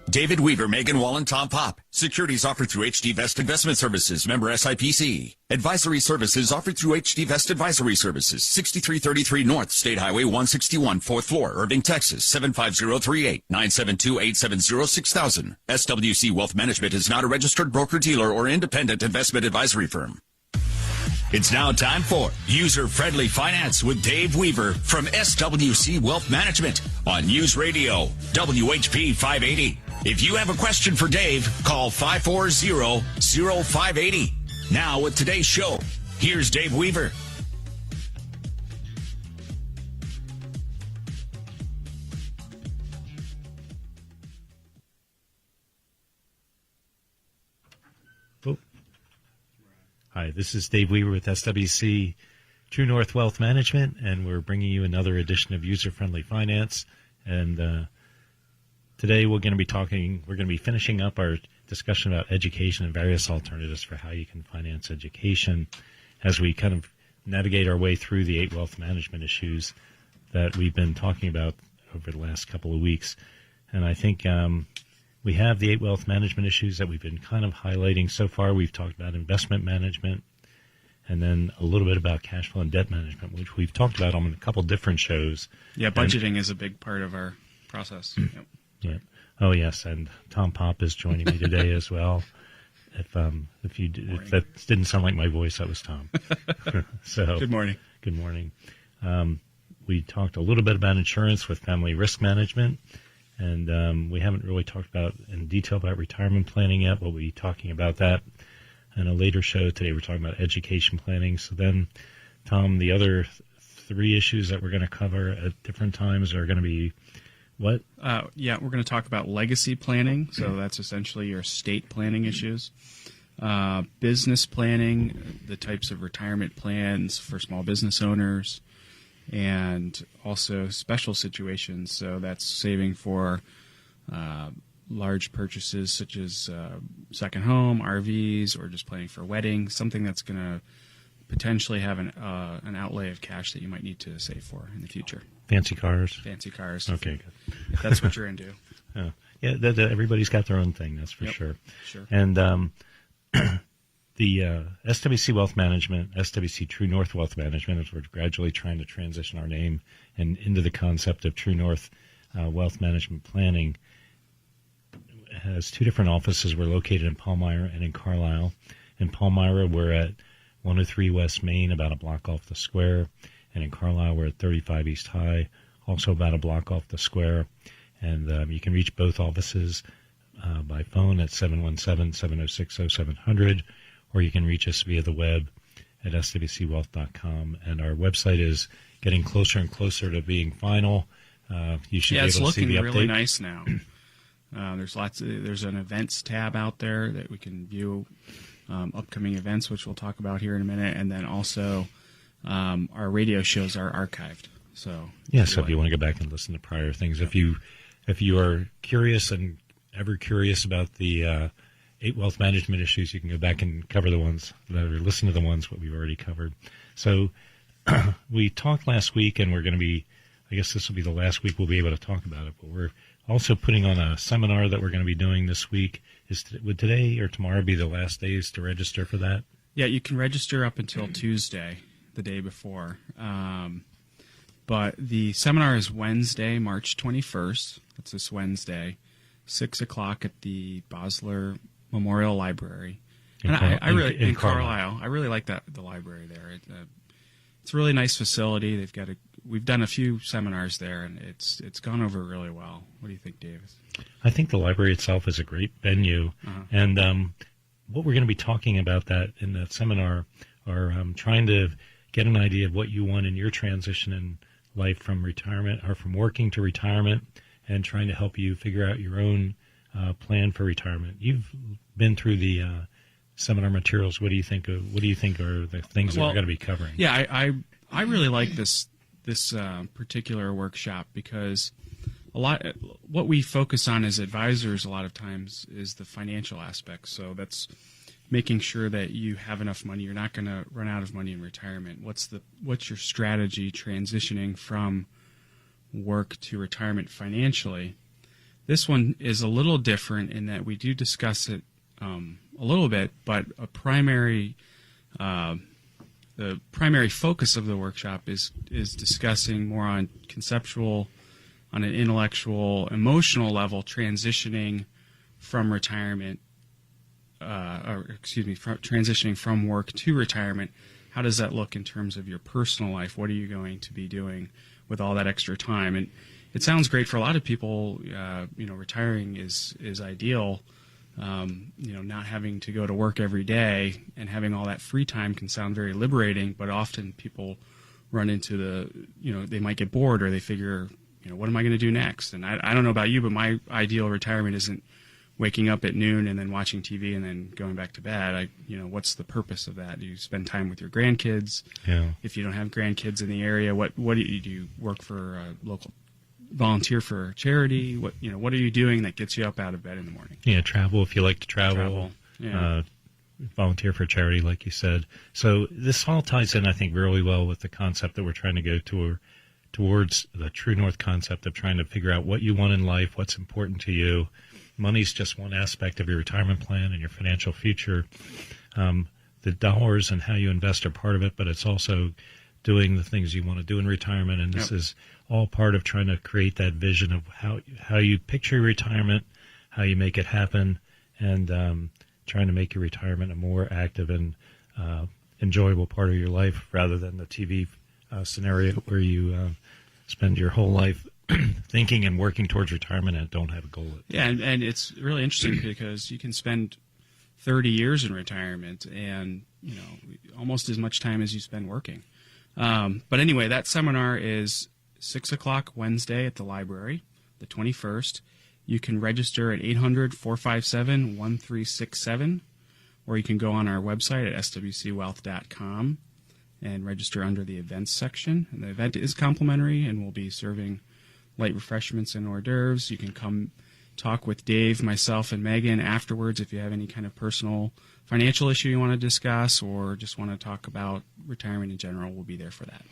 David Weaver, Megan Wall, and Tom Pop. Securities offered through HD Vest Investment Services, member SIPC. Advisory services offered through HD Vest Advisory Services, 6333 North State Highway 161, 4th floor, Irving, Texas, 75038, 972-870-6000. SWC Wealth Management is not a registered broker-dealer or independent investment advisory firm. It's now time for User-Friendly Finance with Dave Weaver from SWC Wealth Management on News Radio, WHP 580. If you have a question for Dave, call 540-0580. Now with today's show, here's Dave Weaver. Hi, this is Dave Weaver with SWC True North Wealth Management, and we're bringing you another edition of User-Friendly Finance. And today we're going to be finishing up our discussion about education and various alternatives for how you can finance education as we kind of navigate our way through the 8 wealth management issues that we've been talking about over the last couple of weeks. And I think we have the 8 wealth management issues that we've been kind of highlighting so far. We've talked about investment management and then a little bit about cash flow and debt management, which we've talked about on a couple different shows. Yeah, budgeting is a big part of our process. Yep. Yeah. Oh, yes, and Tom Pop is joining me today as well. If that didn't sound like my voice, that was Tom. So good morning. Good morning. We talked a little bit about insurance with family risk management. And we haven't really talked about in detail about retirement planning yet. We'll be talking about that in a later show. Today we're talking about education planning. So then, Tom, the other 3 issues that we're going to cover at different times are going to be what? We're going to talk about legacy planning. So that's essentially your estate planning issues. Business planning, the types of retirement plans for small business owners. And also special situations, so that's saving for large purchases such as second home, RVs, or just planning for a wedding, something that's going to potentially have an outlay of cash that you might need to save for in the future. Fancy cars? Fancy cars. Okay, good. If that's what you're into. Yeah, everybody's got their own thing, that's for sure. Sure. And the SWC Wealth Management, SWC True North Wealth Management, as we're gradually trying to transition our name and into the concept of True North Wealth Management Planning, has 2 different offices. We're located in Palmyra and in Carlisle. In Palmyra, we're at 103 West Main, about a block off the square. And in Carlisle, we're at 35 East High, also about a block off the square. And you can reach both offices by phone at 717-706-0700. Or you can reach us via the web at swcwealth.com. And our website is getting closer and closer to being final. You should be able to see the update. Yeah, it's looking really nice now. There's an events tab out there that we can view upcoming events, which we'll talk about here in a minute. And then also our radio shows are archived. So if you want to go back and listen to prior things. If you are curious and ever curious about the 8 wealth management issues, you can go back and cover the ones that are listen to the ones what we've already covered. So we talked last week, and we're going to be, I guess this will be the last week we'll be able to talk about it, but we're also putting on a seminar that we're going to be doing this week. Would today or tomorrow be the last days to register for that? Yeah, you can register up until Tuesday, the day before. But the seminar is Wednesday, March 21st. That's this Wednesday, 6 o'clock at the Bosler Memorial Library. In Carlisle. I really like the library there. It's a really nice facility. We've done a few seminars there, and it's gone over really well. What do you think, Davis? I think the library itself is a great venue, and what we're going to be talking about that in that seminar are trying to get an idea of what you want in your transition in life from retirement or from working to retirement, and trying to help you figure out your own plan for retirement. You've been through the seminar materials. What do you think are the things that we're going to be covering? Yeah, I really like this particular workshop because what we focus on as advisors a lot of times is the financial aspect. So that's making sure that you have enough money. You're not going to run out of money in retirement. What's your strategy transitioning from work to retirement financially? This one is a little different in that we do discuss it a little bit, but the primary focus of the workshop is discussing more on conceptual, on an intellectual, emotional level, transitioning from retirement, transitioning from work to retirement. How does that look in terms of your personal life? What are you going to be doing with all that extra time? And it sounds great for a lot of people. Retiring is ideal. Not having to go to work every day and having all that free time can sound very liberating, but often people run into they might get bored, or they figure, what am I going to do next? And I don't know about you, but my ideal retirement isn't waking up at noon and then watching TV and then going back to bed. What's the purpose of that? Do you spend time with your grandkids? Yeah. If you don't have grandkids in the area, what do you work for a local volunteer for charity? What are you doing that gets you up out of bed in the morning? Yeah, travel if you like to travel. Yeah. Volunteer for charity, like you said. So this all ties in, I think, really well with the concept that we're trying to go towards the True North concept of trying to figure out what you want in life, what's important to you. Money's just one aspect of your retirement plan and your financial future. The dollars and how you invest are part of it, but it's also doing the things you want to do in retirement. And this is all part of trying to create that vision of how you picture your retirement, how you make it happen, and trying to make your retirement a more active and enjoyable part of your life rather than the TV scenario where you spend your whole life thinking and working towards retirement and don't have a goal. Yeah, and it's really interesting because you can spend 30 years in retirement and almost as much time as you spend working. But anyway, that seminar is 6 o'clock Wednesday at the library, the 21st. You can register at 800-457-1367, or you can go on our website at swcwealth.com and register under the events section. And the event is complimentary, and we'll be serving light refreshments and hors d'oeuvres. You can come talk with Dave, myself, and Megan afterwards if you have any kind of personal financial issue you want to discuss or just want to talk about retirement in general. We'll be there for that.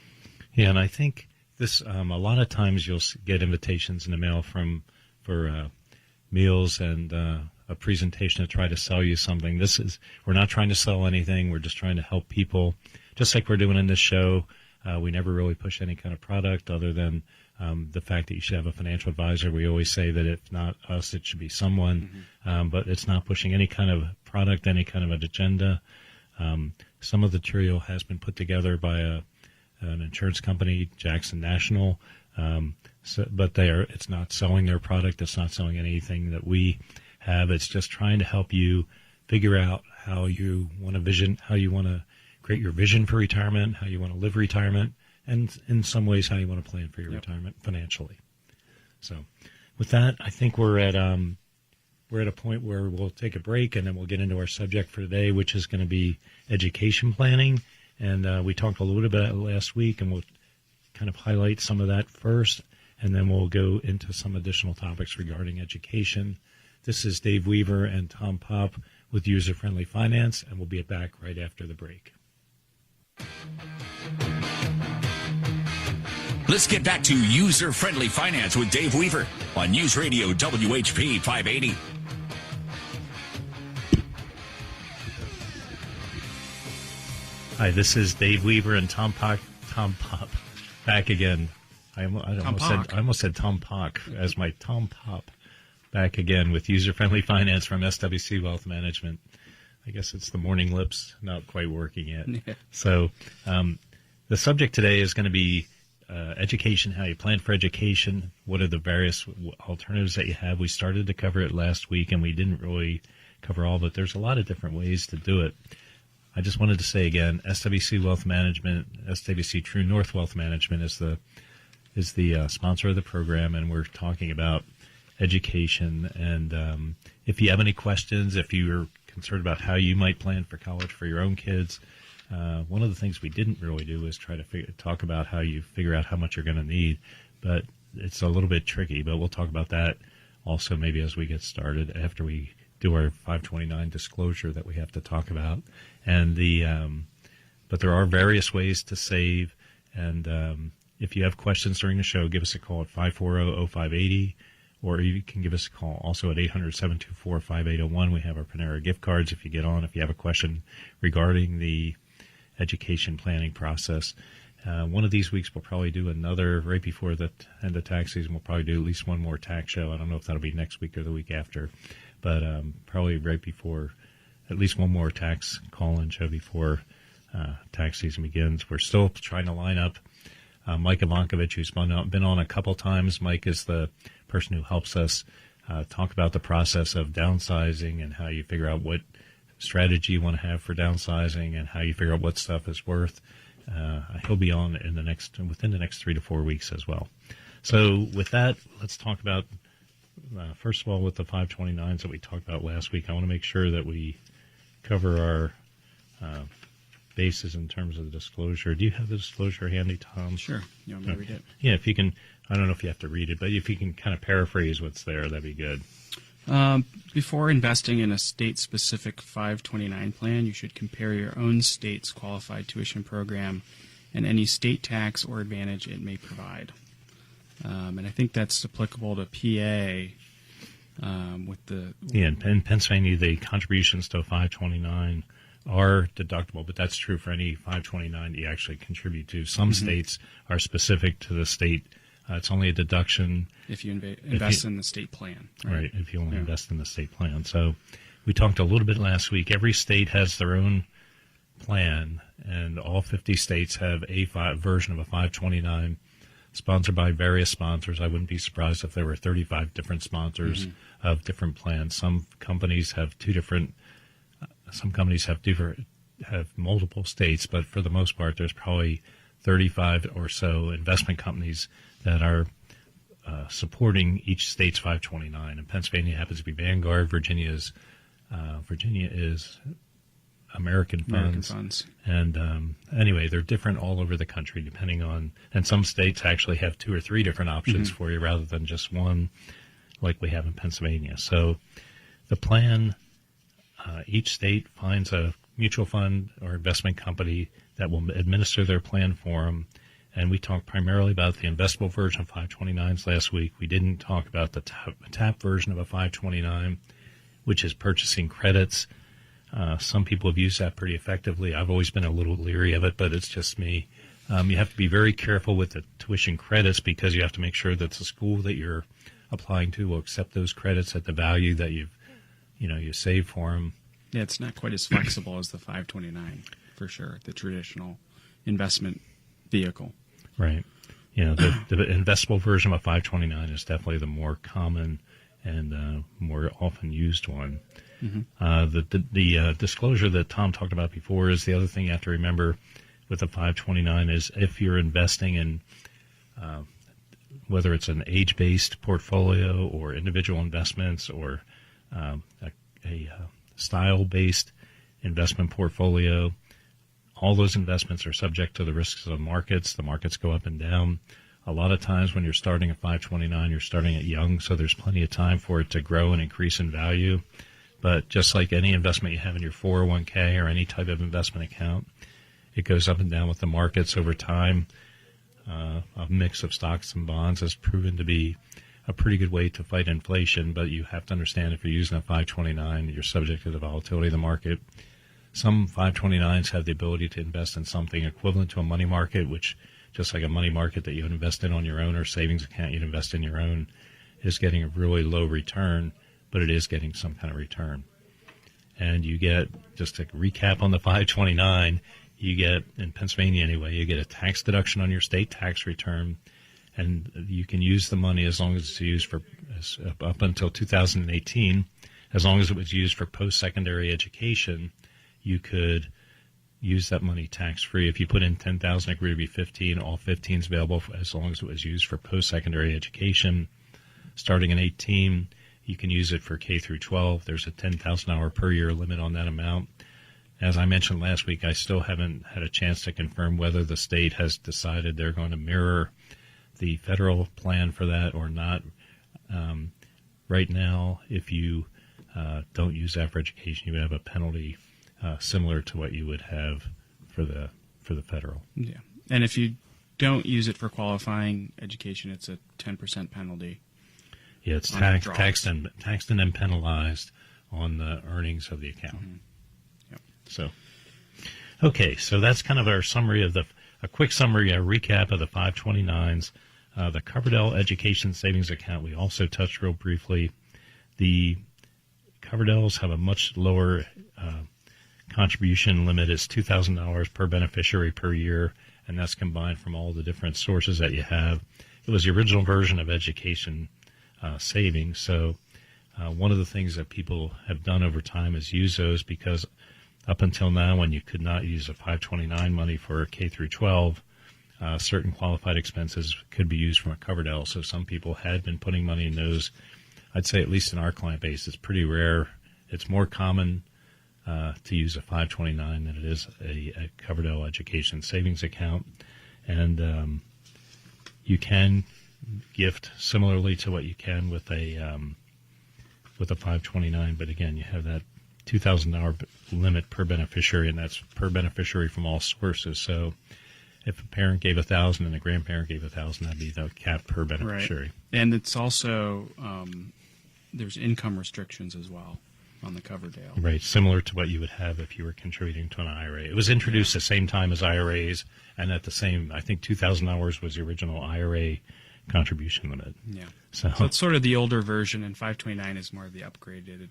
Yeah, and I think this a lot of times you'll get invitations in the mail for meals and a presentation to try to sell you something. We're not trying to sell anything. We're just trying to help people, just like we're doing in this show. We never really push any kind of product other than the fact that you should have a financial advisor. We always say that if not us, it should be someone, but it's not pushing any kind of product, any kind of an agenda. Some of the material has been put together by an insurance company, Jackson National, but it's not selling their product. It's not selling anything that we have. It's just trying to help you figure out how you want to create your vision for retirement, how you want to live retirement, and in some ways how you want to plan for your retirement financially. So with that, I think we're at a point where we'll take a break and then we'll get into our subject for today, which is going to be education planning. And we talked a little bit about it last week, and we'll kind of highlight some of that first, and then we'll go into some additional topics regarding education. This is Dave Weaver and Tom Pop with User Friendly Finance, and we'll be back right after the break. Let's get back to User Friendly Finance with Dave Weaver on News Radio WHP 580. Hi, this is Dave Weaver and Tom Pop back again. I almost said Tom Pock as my Tom Pop back again with User Friendly Finance from SWC Wealth Management. I guess it's the morning lips not quite working yet. Yeah. So the subject today is going to be education, how you plan for education, what are the various alternatives that you have. We started to cover it last week, and we didn't really cover all, but there's a lot of different ways to do it. I just wanted to say again, SWC Wealth Management, SWC True North Wealth Management is the sponsor of the program, and we're talking about education. And if you have any questions, if you're concerned about how you might plan for college for your own kids, one of the things we didn't really do is try to talk about how you figure out how much you're going to need, but it's a little bit tricky. But we'll talk about that also maybe as we get started after we do our 529 disclosure that we have to talk about. And but there are various ways to save. And if you have questions during the show, give us a call at 540-0580, or you can give us a call also at 800-724-5801. We have our Panera gift cards if you get on, if you have a question regarding the education planning process. One of these weeks we'll probably do another, right before the end of tax season, we'll probably do at least one more tax show. I don't know if that'll be next week or the week after, but probably right before, at least one more tax call-in show before tax season begins. We're still trying to line up Mike Ivankovich, who's been on a couple times. Mike is the person who helps us talk about the process of downsizing and how you figure out what strategy you want to have for downsizing and how you figure out what stuff is worth. He'll be on within the next 3 to 4 weeks as well. So with that, let's talk about, first of all, with the 529s that we talked about last week. I want to make sure that we cover our bases in terms of the disclosure. Do you have the disclosure handy, Tom? Sure. You want me to read it? Yeah, if you can. I don't know if you have to read it, but if you can kind of paraphrase what's there, that'd be good. Before investing in a state-specific 529 plan, you should compare your own state's qualified tuition program and any state tax or advantage it may provide. And I think that's applicable to PA with the... Yeah, in Pennsylvania, the contributions to a 529 are deductible, but that's true for any 529 that you actually contribute to. Some states are specific to the state. It's only a deduction if you invest in the state plan. Right, if you only invest in the state plan. So we talked a little bit last week. Every state has their own plan, and all 50 states have a version of a 529 sponsored by various sponsors. I wouldn't be surprised if there were 35 different sponsors of different plans. Some companies have have multiple states, but for the most part, there's probably 35 or so investment companies that are supporting each state's 529. And Pennsylvania happens to be Vanguard. Virginia is American Funds. And anyway, they're different all over the country depending on, and some states actually have 2 or 3 different options for you rather than just one like we have in Pennsylvania. So the plan, each state finds a mutual fund or investment company that will administer their plan for them. And we talked primarily about the investable version of 529s last week. We didn't talk about the tap version of a 529, which is purchasing credits. Some people have used that pretty effectively. I've always been a little leery of it, but it's just me. You have to be very careful with the tuition credits because you have to make sure that the school that you're applying to will accept those credits at the value that you save for them. Yeah, it's not quite as flexible as the 529, for sure, the traditional investment vehicle. Right. The investable version of a 529 is definitely the more common and more often used one. The disclosure that Tom talked about before is the other thing you have to remember with a 529 is if you're investing in whether it's an age-based portfolio or individual investments or a style-based investment portfolio, all those investments are subject to the risks of the markets. The markets go up and down. A lot of times when you're starting at 529, you're starting at young, so there's plenty of time for it to grow and increase in value. But just like any investment you have in your 401k or any type of investment account, it goes up and down with the markets over time. A mix of stocks and bonds has proven to be a pretty good way to fight inflation, but you have to understand if you're using a 529, you're subject to the volatility of the market. Some 529s have the ability to invest in something equivalent to a money market, which just like a money market that you would invest in on your own or savings account you'd invest in your own is getting a really low return, but it is getting some kind of return. And you get, just to recap on the 529, you get, in Pennsylvania anyway, you get a tax deduction on your state tax return, and you can use the money as long as it's used for, up until 2018, as long as it was used for post-secondary education, you could use that money tax-free. If you put in $10,000, it grew to be $15,000. All $15,000 is available as long as it was used for post-secondary education. Starting in 18, you can use it for K through 12. There's a 10,000 hour per year limit on that amount. As I mentioned last week, I still haven't had a chance to confirm whether the state has decided they're going to mirror the federal plan for that or not. Right now, if you don't use that for education, you would have a penalty similar to what you would have for the federal. Yeah, and if you don't use it for qualifying education, it's a 10% penalty. Yeah, it's on the taxed withdrawals. and then penalized on the earnings of the account. Yep. So, okay, so that's kind of our summary of a quick summary, a recap of the 529s. The Coverdell Education Savings Account we also touched real briefly. The Coverdells have a much lower contribution limit. It's $2,000 per beneficiary per year, and that's combined from all the different sources that you have. It was the original version of education savings, so one of the things that people have done over time is use those, because up until now, when you could not use a 529 money for K through 12, certain qualified expenses could be used from a Coverdell. So some people had been putting money in those. I'd say, at least in our client base, it's pretty rare. It's more common to use a 529 than it is a Coverdell Education Savings Account. And you can gift similarly to what you can with a 529, but again, you have that $2,000 limit per beneficiary, and that's per beneficiary from all sources. So if a parent gave $1,000 and a grandparent gave $1,000, that'd be the cap per beneficiary. Right. And it's also there's income restrictions as well on the Coverdell. Right, similar to what you would have if you were contributing to an IRA. It was introduced the same time as IRAs, and at the same, I think $2,000 was the original IRA contribution limit. Yeah. So it's sort of the older version, and 529 is more of the upgraded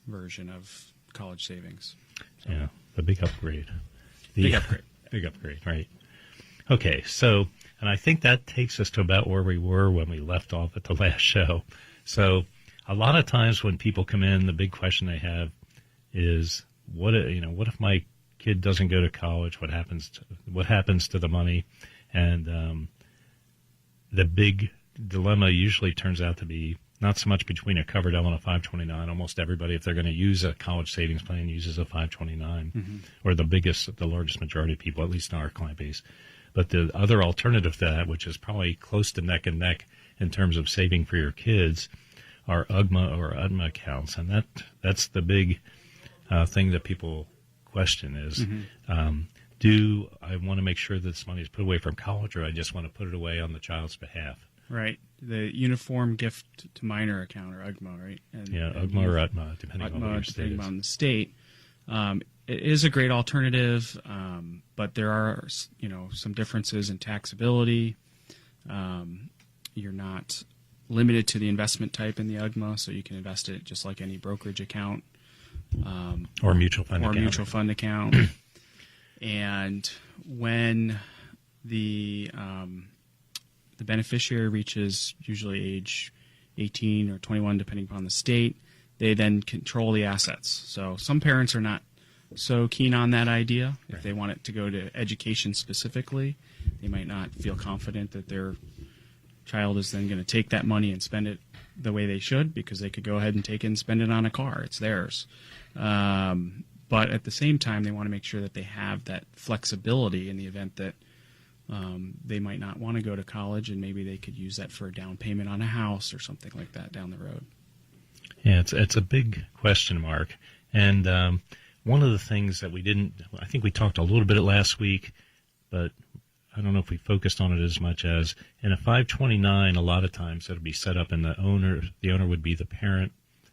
version of college savings. So. Yeah, the big upgrade. Big upgrade. Big upgrade, right. Okay, so, and I think that takes us to about where we were when we left off at the last show. So a lot of times when people come in, the big question they have is, what if my kid doesn't go to college? What happens to the money? And the big dilemma usually turns out to be not so much between a Coverdell and a 529. Almost everybody, if they're going to use a college savings plan, uses a 529, or the largest majority of people, at least in our client base. But the other alternative to that, which is probably close to neck and neck in terms of saving for your kids, are UGMA or UTMA accounts. And that's the big thing that people question is, do I want to make sure that this money is put away from college, or I just want to put it away on the child's behalf? Right. The Uniform Gift to Minor account, or UGMA, right? UGMA or UTMA, depending on what your state is. On the state. It is a great alternative, but there are, some differences in taxability. You're not limited to the investment type in the UGMA, so you can invest it just like any brokerage account. Or mutual fund account. Mutual fund account. And when the beneficiary reaches usually age 18 or 21, depending upon the state, they then control the assets. So some parents are not so keen on that idea. If Right. they want it to go to education specifically, they might not feel confident that their child is then going to take that money and spend it the way they should, because they could go ahead and take it and spend it on a car. It's theirs. But at the same time, they want to make sure that they have that flexibility in the event that they might not want to go to college, and maybe they could use that for a down payment on a house or something like that down the road. Yeah, it's a big question mark. And one of the things that I think we talked a little bit last week, but I don't know if we focused on it as much as in a 529, a lot of times it'll be set up and the owner would be the parent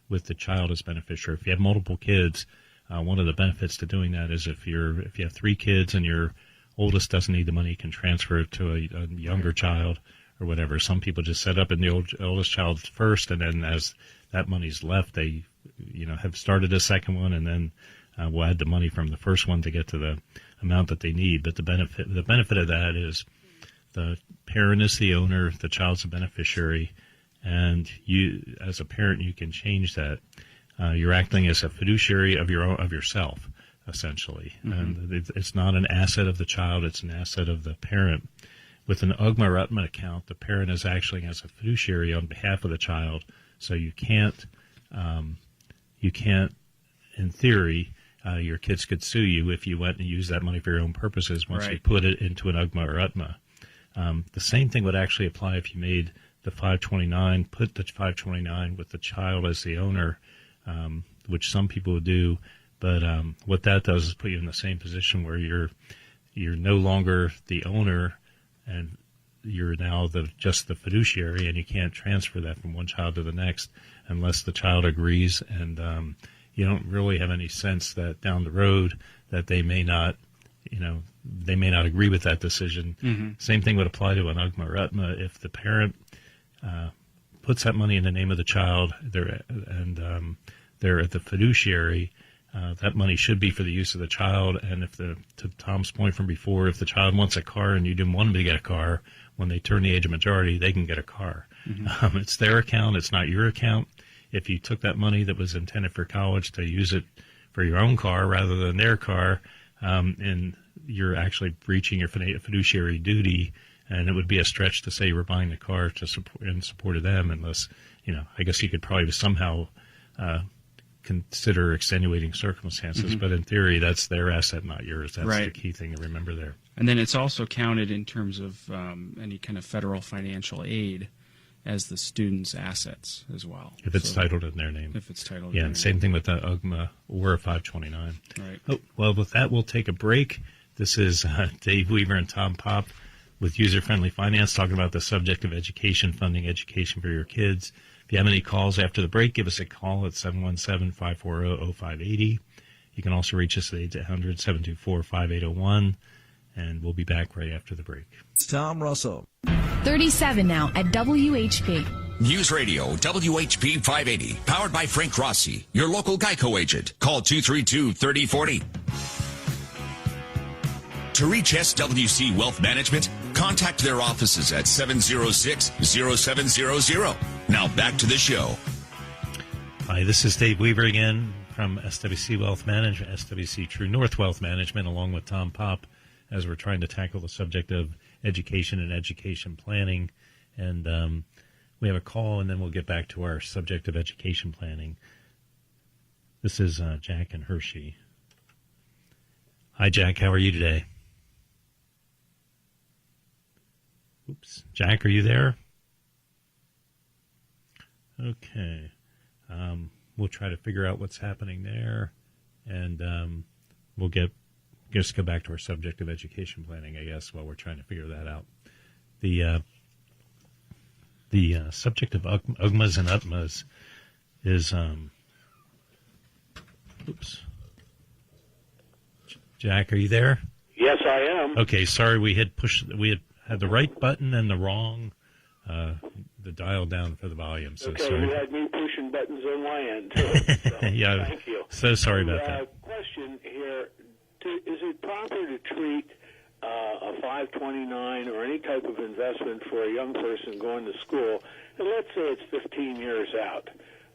with the child as beneficiary. If you have multiple kids, one of the benefits to doing that is if you have 3 kids and your oldest doesn't need the money, you can transfer it to a younger child or whatever. Some people just set up in the oldest child first, and then as that money's left, they have started a second one, and then we'll add the money from the first one to get to the amount that they need. But the benefit of that is the parent is the owner, the child's a beneficiary, and you, as a parent, you can change that. You're acting as a fiduciary of yourself, essentially. And it's not an asset of the child, it's an asset of the parent. With an UGMA or UTMA account, the parent is acting as a fiduciary on behalf of the child, so you can't, in theory, your kids could sue you if you went and used that money for your own purposes once you put it into an UGMA or UTMA. The same thing would actually apply if you made the 529, put the 529 with the child as the owner, which some people would do. But what that does is put you in the same position where you're no longer the owner, and you're now just the fiduciary, and you can't transfer that from one child to the next unless the child agrees. And you don't really have any sense that down the road that they may not agree with that decision. Mm-hmm. Same thing would apply to an UGMA or UTMA. If the parent puts that money in the name of the child, they're the fiduciary. That money should be for the use of the child. And to Tom's point from before, if the child wants a car and you didn't want them to get a car, when they turn the age of majority, they can get a car. Mm-hmm. It's their account. It's not your account. If you took that money that was intended for college to use it for your own car rather than their car, and you're actually breaching your fiduciary duty, and it would be a stretch to say you were buying the car to support of them, unless, I guess you could probably somehow consider extenuating circumstances. Mm-hmm. But in theory, that's their asset, not yours. That's right. The key thing to remember there. And then it's also counted in terms of any kind of federal financial aid as the student's assets as well. If it's titled in their name. If it's titled in their name. Yeah, and same thing with the UGMA or a 529. Right. Oh, well, with that, we'll take a break. This is Dave Weaver and Tom Pop with User Friendly Finance, talking about the subject of education, funding education for your kids. If you have any calls after the break, give us a call at 717-540-0580. You can also reach us at 800-724-5801, and we'll be back right after the break. It's Tom Russell. 37 now at WHP. News Radio, WHP 580, powered by Frank Rossi, your local Geico agent. Call 232-3040. To reach SWC Wealth Management, contact their offices at 706-0700. Now back to the show. Hi, this is Dave Weaver again from SWC Wealth Management, SWC True North Wealth Management, along with Tom Pop, as we're trying to tackle the subject of education and education planning. And we have a call, and then we'll get back to our subject of education planning. This is Jack and Hershey. Hi, Jack. How are you today? Oops. Jack, are you there? Okay. We'll try to figure out what's happening there, and we'll just go back to our subject of education planning, I guess, while we're trying to figure that out. The subject of UGMAs and UTMAs is oops. Jack, are you there? Yes, I am. Okay, sorry, we had the right button and the wrong the dial down for the volume. So okay, sorry. you had me pushing buttons on my end too. So yeah, thank you. So sorry about that. Question here: is it proper to treat a 529 or any type of investment for a young person going to school, and let's say it's 15 years out?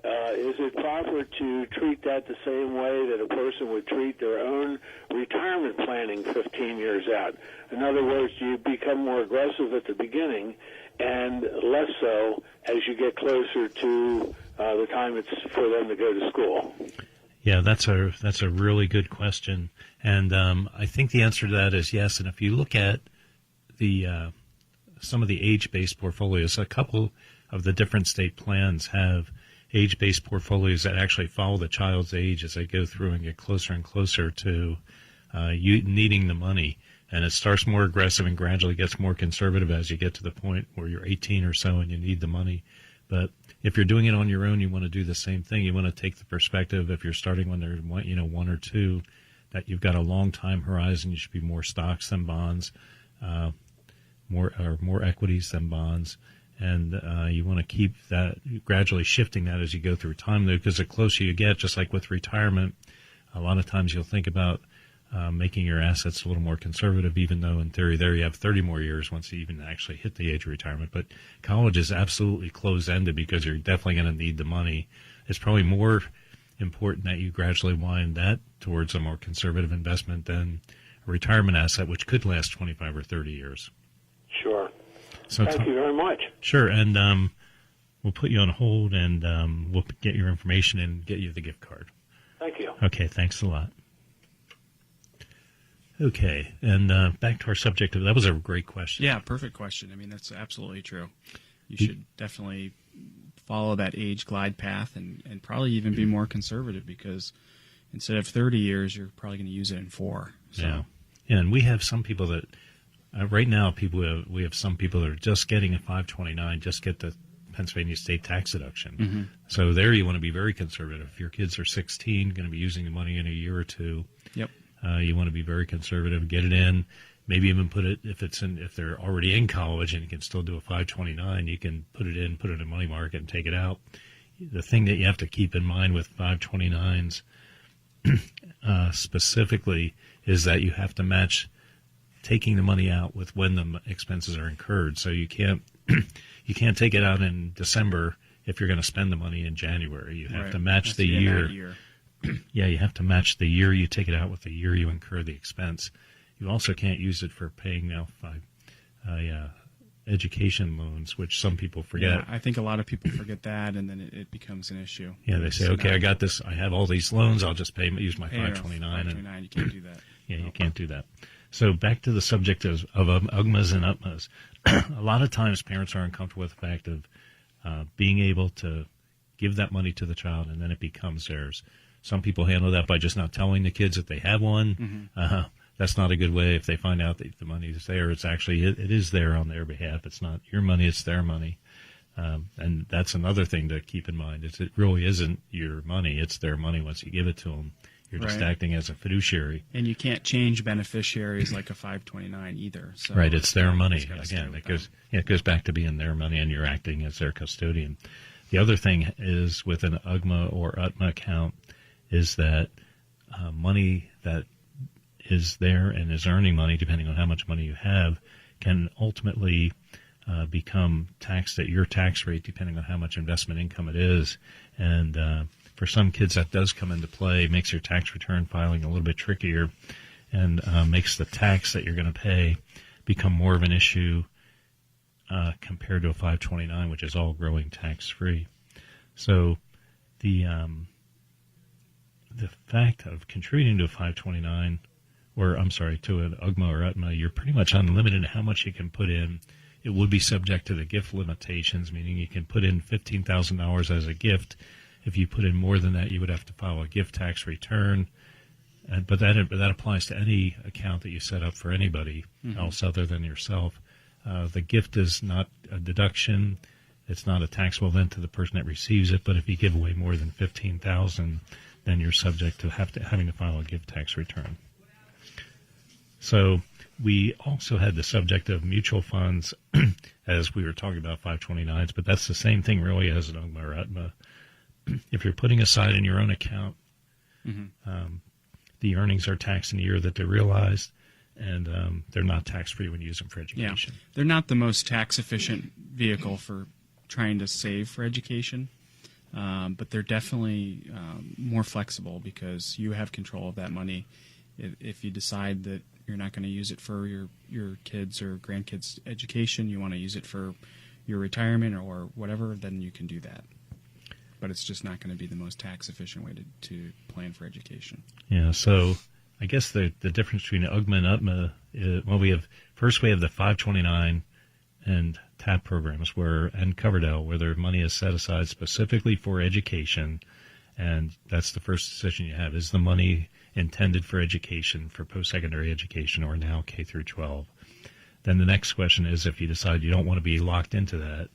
Is it proper to treat that the same way that a person would treat their own retirement planning 15 years out? In other words, do you become more aggressive at the beginning and less so as you get closer to the time it's for them to go to school? Yeah, that's a really good question, and I think the answer to that is yes. And if you look at some of the age-based portfolios, a couple of the different state plans have age-based portfolios that actually follow the child's age as they go through and get closer and closer to you needing the money. And it starts more aggressive and gradually gets more conservative as you get to the point where you're 18 or so and you need the money. But if you're doing it on your own, you want to do the same thing. You want to take the perspective, if you're starting when they're 1 or 2, that you've got a long time horizon. You should be more stocks than bonds, more equities than bonds. And you want to keep that, gradually shifting that as you go through time, though, because the closer you get, just like with retirement, a lot of times you'll think about making your assets a little more conservative, even though in theory there you have 30 more years once you even actually hit the age of retirement. But college is absolutely closed-ended because you're definitely going to need the money. It's probably more important that you gradually wind that towards a more conservative investment than a retirement asset, which could last 25 or 30 years. Sure. So Thank you very much. Sure, and we'll put you on hold, and we'll get your information and get you the gift card. Thank you. Okay, thanks a lot. Okay, and back to our subject. That was a great question. Yeah, perfect question. I mean, that's absolutely true. You should definitely follow that age glide path and probably even be more conservative, because instead of 30 years, you're probably going to use it in 4. So. Yeah, and we have some people that Right now, we have some people that are just getting a 529, just get the Pennsylvania state tax deduction. Mm-hmm. So there you want to be very conservative. If your kids are 16, going to be using the money in a year or two, Yep. you want to be very conservative. Get it in. Maybe even put it if they're already in college and you can still do a 529. You can put it in money market and take it out. The thing that you have to keep in mind with 529s specifically is that you have to match taking the money out with when the expenses are incurred. So you can't take it out in December if you're going to spend the money in January. You have to match the year. Yeah, you have to match the year you take it out with the year you incur the expense. You also can't use it for paying now education loans, which some people forget. Yeah, I think a lot of people forget that, and then it becomes an issue. Yeah, they say, okay, I got this. I have all these loans. I'll just use my 529. 529, you can't do that. Yeah, you can't do that. So back to the subject of UGMAs and UTMAs. A lot of times parents are uncomfortable with the fact of being able to give that money to the child, and then it becomes theirs. Some people handle that by just not telling the kids that they have one. Mm-hmm. That's not a good way. If they find out that the money is there, it's actually it is there on their behalf. It's not your money; it's their money. And that's another thing to keep in mind. It really isn't your money; it's their money. Once you give it to them, you're just acting as a fiduciary. And you can't change beneficiaries like a 529 either. So right, it's their money. Again, it goes back to being their money, and you're acting as their custodian. The other thing is with an UGMA or UTMA account is that money that is there and is earning money, depending on how much money you have, can ultimately become taxed at your tax rate, depending on how much investment income it is. And for some kids, that does come into play, makes your tax return filing a little bit trickier, and makes the tax that you're going to pay become more of an issue compared to a 529, which is all growing tax-free. So the fact of contributing to a 529, or I'm sorry, to an UGMA or UTMA, you're pretty much unlimited in how much you can put in. It would be subject to the gift limitations, meaning you can put in $15,000 as a gift. If you put in more than that, you would have to file a gift tax return. But that applies to any account that you set up for anybody else other than yourself. The gift is not a deduction. It's not a taxable event to the person that receives it. But if you give away more than $15,000, then you're subject to having to file a gift tax return. So we also had the subject of mutual funds as we were talking about 529s, but that's the same thing really as an UGMA or UTMA. If you're putting aside in your own account, the earnings are taxed in the year that they're realized, and they're not tax-free when you use them for education. Yeah. They're not the most tax-efficient vehicle for trying to save for education, but they're definitely more flexible because you have control of that money. If you decide that you're not going to use it for your kids' or grandkids' education, you want to use it for your retirement or whatever, then you can do that. But it's just not going to be the most tax-efficient way to plan for education. Yeah, so I guess the difference between UGMA and UTMA is, well, we have the 529 and TAP programs and Coverdell, where their money is set aside specifically for education, and that's the first decision you have. Is the money intended for education, for post-secondary education, or now K through 12? Then the next question is, if you decide you don't want to be locked into that,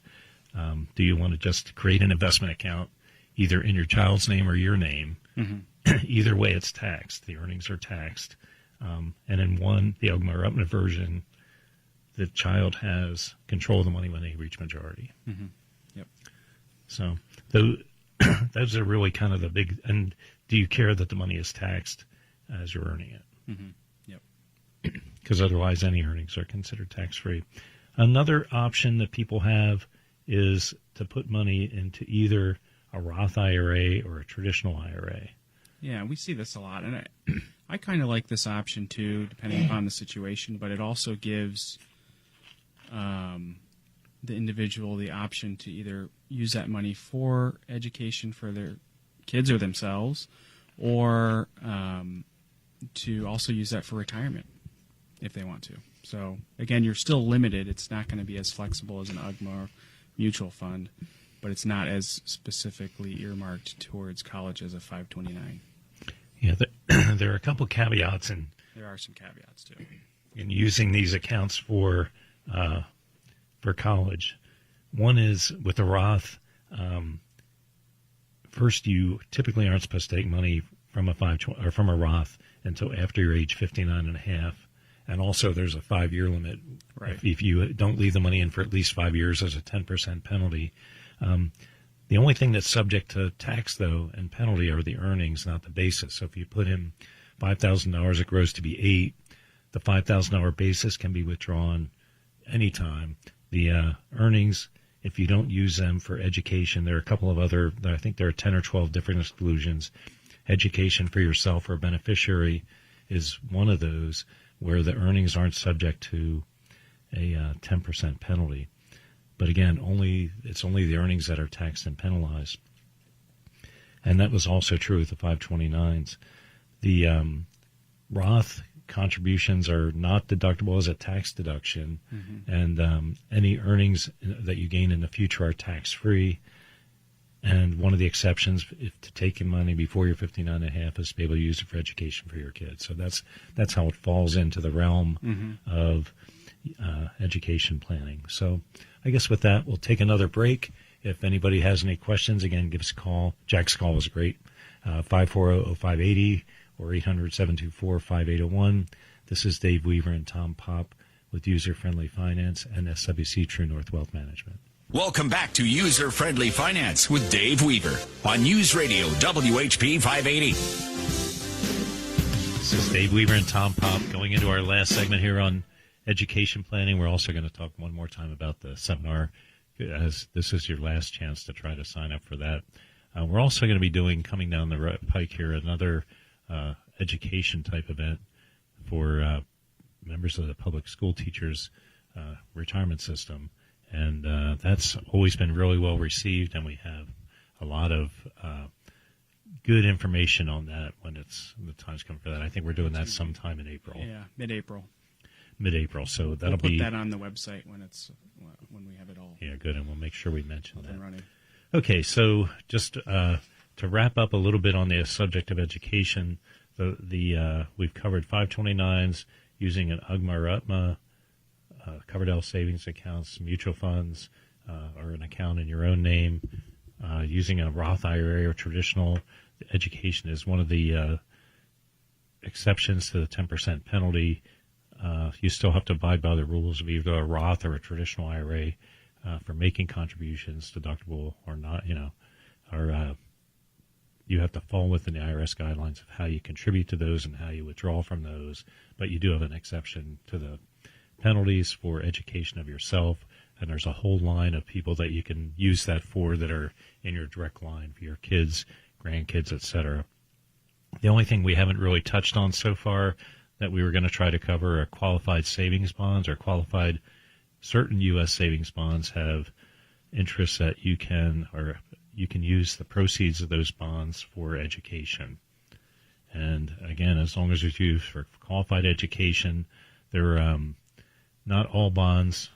do you want to just create an investment account either in your child's name or your name? Either way, it's taxed. The earnings are taxed. And in the UGMA or UTMA version, the child has control of the money when they reach majority. Yep. So those are really kind of the big. And do you care that the money is taxed as you're earning it? Yep. Because otherwise, any earnings are considered tax-free. Another option that people have is to put money into either a Roth IRA or a traditional IRA. Yeah, we see this a lot, and I kind of like this option too, depending upon the situation. But it also gives the individual the option to either use that money for education for their kids or themselves, or to also use that for retirement if they want to. So again, you're still limited. It's not going to be as flexible as an UGMA or mutual fund, but it's not as specifically earmarked towards college as a 529. Yeah, there are a couple caveats, and there are some caveats too. in using these accounts for college. One is with a Roth. First, you typically aren't supposed to take money from from a Roth until after you're age 59 and a half. And also, there's a 5-year limit. Right. If you don't leave the money in for at least 5 years, there's a 10% penalty. The only thing that's subject to tax, though, and penalty are the earnings, not the basis. So if you put in $5,000, it grows to be $8,000. The $5,000 basis can be withdrawn anytime. The earnings, if you don't use them for education, there are a couple of other, I think there are 10 or 12 different exclusions. Education for yourself or a beneficiary is one of those where the earnings aren't subject to a 10% penalty. But again, it's only the earnings that are taxed and penalized. And that was also true with the 529s. The Roth contributions are not deductible as a tax deduction, and any earnings that you gain in the future are tax-free. And one of the exceptions to taking money before you're 59 and a half is to be able to use it for education for your kids. So that's how it falls into the realm of education planning. So I guess with that, we'll take another break. If anybody has any questions, again, give us a call. Jack's call was great, 540-0580 or 800-724-5801. This is Dave Weaver and Tom Pop with User Friendly Finance and SWC True North Wealth Management. Welcome back to User Friendly Finance with Dave Weaver on News Radio WHP 580. This is Dave Weaver and Tom Pop going into our last segment here on education planning. We're also going to talk one more time about the seminar, as this is your last chance to try to sign up for that. We're also going to be doing, coming down the pike here, another education type event for members of the public school teachers retirement system. And that's always been really well received, and we have a lot of good information on that when the time's come for that. I think we're doing that sometime in April. Yeah, mid-April. So that'll We'll put be that on the website when we have it all. Yeah, good, and we'll make sure we mention that. Running. Okay, so just to wrap up a little bit on the subject of education, we've covered 529s using an UGMA, Coverdell savings accounts, mutual funds, or an account in your own name, using a Roth IRA or traditional education is one of the exceptions to the 10% penalty. You still have to abide by the rules of either a Roth or a traditional IRA for making contributions, deductible or not, or you have to fall within the IRS guidelines of how you contribute to those and how you withdraw from those, but you do have an exception to the penalties for education of yourself, and there's a whole line of people that you can use that for that are in your direct line for your kids, grandkids, etc. The only thing we haven't really touched on so far that we were going to try to cover are qualified savings bonds or qualified. Certain U.S. savings bonds have interests that you can use the proceeds of those bonds for education. And again, as long as it's used for qualified education, they're not all bonds.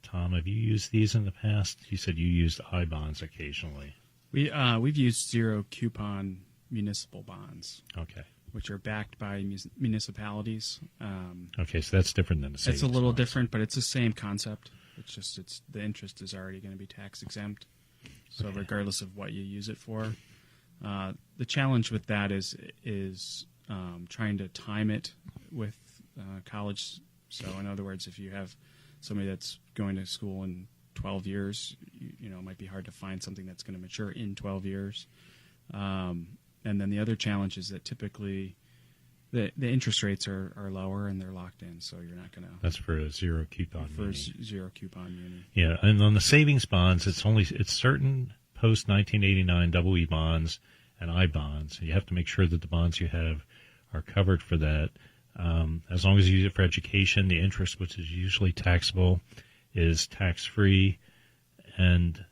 Tom, have you used these in the past? You said you used I-bonds occasionally. We've used zero coupon municipal bonds. Okay. Which are backed by municipalities. Okay, so that's different than the savings. It's a little bonds. different, but it's the same concept. It's just the interest is already going to be tax exempt. So Okay. Regardless of what you use it for, the challenge with that is trying to time it with college. So in other words, if you have somebody that's going to school in 12 years, it might be hard to find something that's going to mature in 12 years. And then the other challenge is that typically the interest rates are lower and they're locked in, so you're not going to. That's for a zero coupon. Zero coupon muni. Yeah, and on the savings bonds, it's certain post 1989 EE bonds and I bonds. You have to make sure that the bonds you have are covered for that. As long as you use it for education, the interest, which is usually taxable, is tax-free, and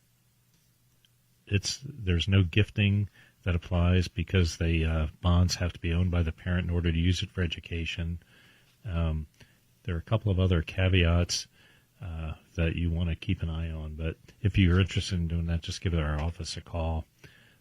there's no gifting that applies because the bonds have to be owned by the parent in order to use it for education. There are a couple of other caveats that you want to keep an eye on, but if you're interested in doing that, just give our office a call.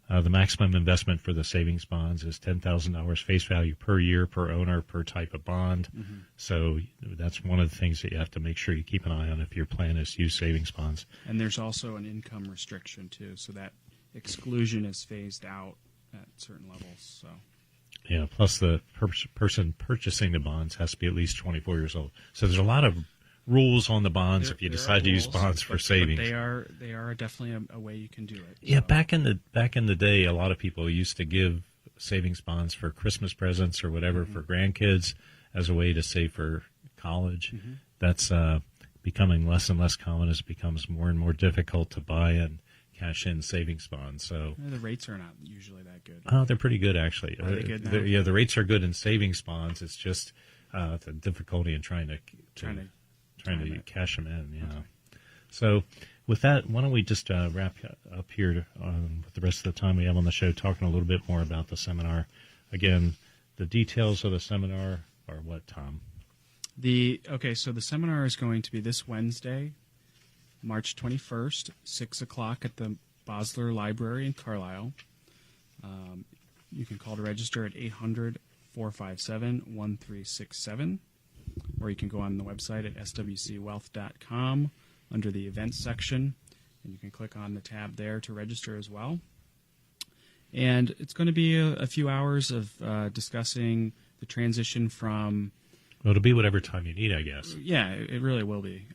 The maximum investment for the savings bonds is $10,000 face value per year, per owner, per type of bond. So that's one of the things that you have to make sure you keep an eye on if your plan is to use savings bonds. And there's also an income restriction too, so that exclusion is phased out at certain levels. So Yeah, plus the person purchasing the bonds has to be at least 24 years old. So there's a lot of rules on the bonds if you decide to use bonds for savings. But they are definitely a way you can do it. Yeah, So, back in the day, a lot of people used to give savings bonds for Christmas presents or whatever for grandkids as a way to save for college. That's becoming less and less common as it becomes more and more difficult to buy and cash in savings bonds. So the rates are not usually that good. they're pretty good actually. Are they good now? Yeah, the rates are good in savings bonds. It's just the difficulty in trying to cash them in. Yeah. So with that, why don't we just wrap up here with the rest of the time we have on the show, talking a little bit more about the seminar. Again, the details of the seminar are what, Tom? So the seminar is going to be this Wednesday, March 21st, 6 o'clock at the Bosler Library in Carlisle. You can call to register at 800-457-1367, or you can go on the website at swcwealth.com under the events section, and you can click on the tab there to register as well. And it's going to be a few hours of discussing the transition from... Well, it'll be whatever time you need, I guess. Yeah, it really will be.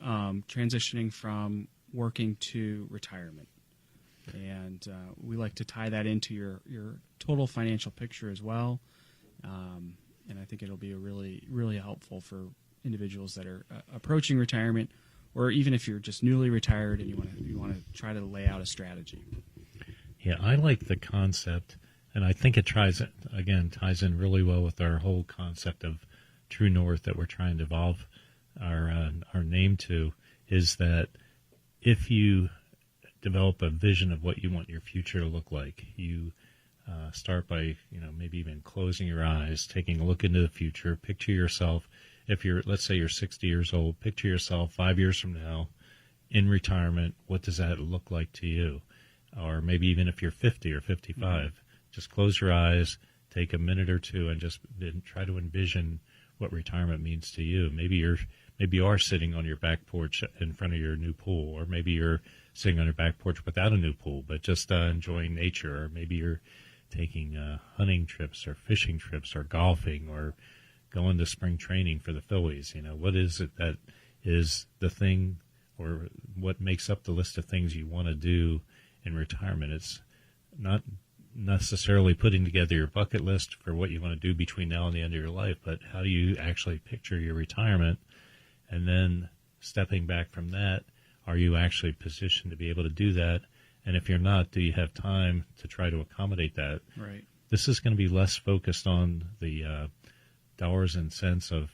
Transitioning from working to retirement. And we like to tie that into your total financial picture as well. And I think it'll be a really, really helpful for individuals that are approaching retirement, or even if you're just newly retired and you want to try to lay out a strategy. Yeah, I like the concept, and I think it ties in really well with our whole concept of True North that we're trying to evolve our name to, is that if you develop a vision of what you want your future to look like, you start by, maybe even closing your eyes, taking a look into the future, picture yourself. If let's say you're 60 years old, picture yourself 5 years from now in retirement. What does that look like to you? Or maybe even if you're 50 or 55, just close your eyes, take a minute or two, and just try to envision what retirement means to you. Maybe you are sitting on your back porch in front of your new pool, or maybe you're sitting on your back porch without a new pool, but just enjoying nature, or maybe you're taking hunting trips or fishing trips or golfing or going to spring training for the Phillies. What is it that is the thing, or what makes up the list of things you want to do in retirement? It's not necessarily putting together your bucket list for what you want to do between now and the end of your life, but how do you actually picture your retirement? And then stepping back from that, are you actually positioned to be able to do that? And if you're not, do you have time to try to accommodate that? Right. This is going to be less focused on the dollars and cents of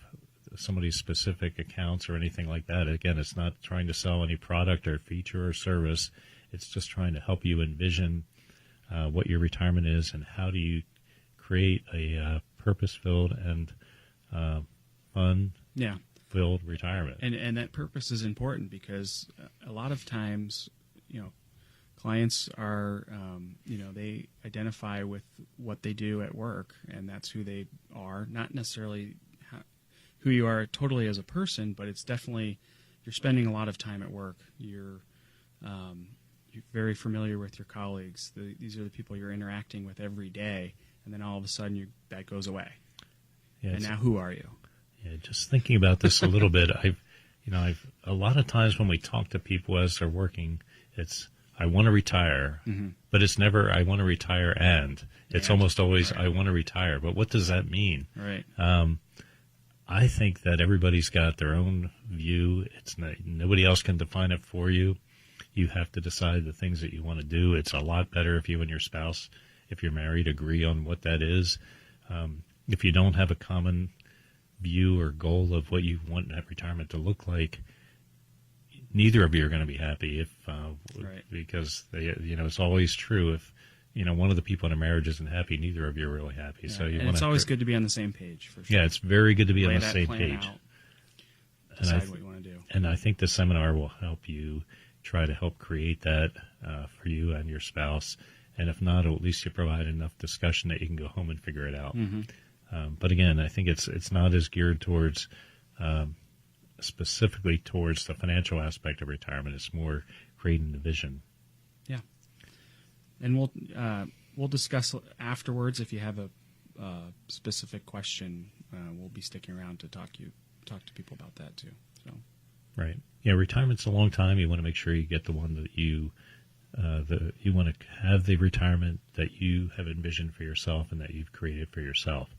somebody's specific accounts or anything like that. Again, it's not trying to sell any product or feature or service. It's just trying to help you envision what your retirement is and how do you create a purpose-filled and fun-filled retirement. And that purpose is important because a lot of times, clients are, they identify with what they do at work, and that's who they are, not necessarily who you are totally as a person, but it's definitely, you're spending a lot of time at work. You're very familiar with your colleagues. These are the people you're interacting with every day, and then all of a sudden that goes away. Yeah, and now who are you? Yeah, just thinking about this a little bit, I've a lot of times when we talk to people as they're working, it's I want to retire, but it's never I want to retire and. It's almost always I want to retire. But what does that mean? Right. I think that everybody's got their own view. Nobody else can define it for you. You have to decide the things that you want to do. It's a lot better if you and your spouse, if you're married, agree on what that is. If you don't have a common view or goal of what you want that retirement to look like, neither of you are going to be happy because it's always true. If one of the people in a marriage isn't happy, neither of you are really happy. Yeah, so it's always good to be on the same page. For sure. Yeah, it's very good to be on the same plan page. Out, decide what you want to do. And I think the seminar will help you try to help create that for you and your spouse. And if not, at least you provide enough discussion that you can go home and figure it out. But again, I think it's not as geared towards specifically towards the financial aspect of retirement. It's more creating the vision. Yeah, and we'll discuss afterwards. If you have a specific question, we'll be sticking around to talk to people about that too. So, right, yeah, retirement's a long time. You want to make sure you get the one that you want to have the retirement that you have envisioned for yourself and that you've created for yourself,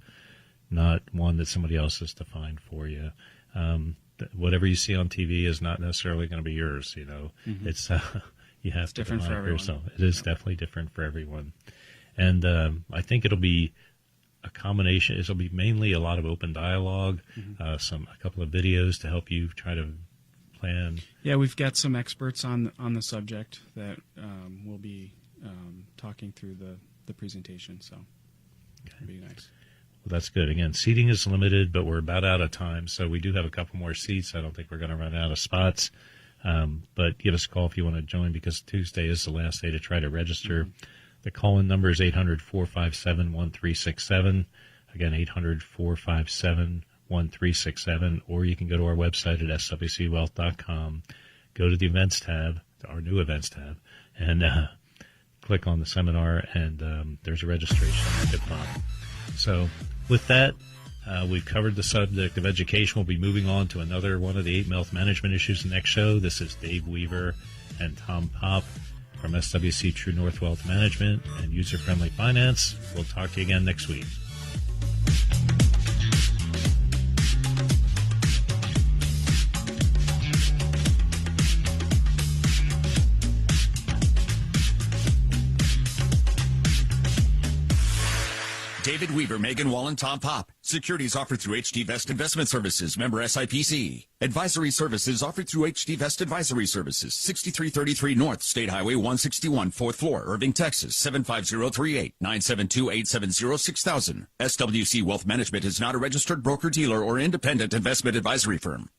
not one that somebody else has defined for you. Whatever you see on TV is not necessarily going to be yours. It's you have to different define for it for everyone. yourself. It is definitely different for everyone, and I think it'll be a combination. It'll be mainly a lot of open dialogue, a couple of videos to help you try to plan. Yeah, we've got some experts on the subject that will be talking through the presentation. So it'll be nice. Well, that's good. Again, seating is limited, but we're about out of time, so we do have a couple more seats. I don't think we're going to run out of spots. But give us a call if you want to join, because Tuesday is the last day to try to register. The call-in number is 800-457-1367. Again, 800-457-1367. Or you can go to our website at swcwealth.com, go to the events tab, our new events tab, and click on the seminar, and there's a registration at the bottom. So with that, we've covered the subject of education. We'll be moving on to another one of the 8 wealth management issues in the next show. This is Dave Weaver and Tom Pop from SWC True North Wealth Management and User Friendly Finance. We'll talk to you again next week. David Weaver, Megan Wall, and Tom Pop. Securities offered through HD Vest Investment Services, member SIPC. Advisory services offered through HD Vest Advisory Services, 6333 North State Highway 161, 4th floor, Irving, Texas, 75038, 972-870-6000. SWC Wealth Management is not a registered broker-dealer or independent investment advisory firm.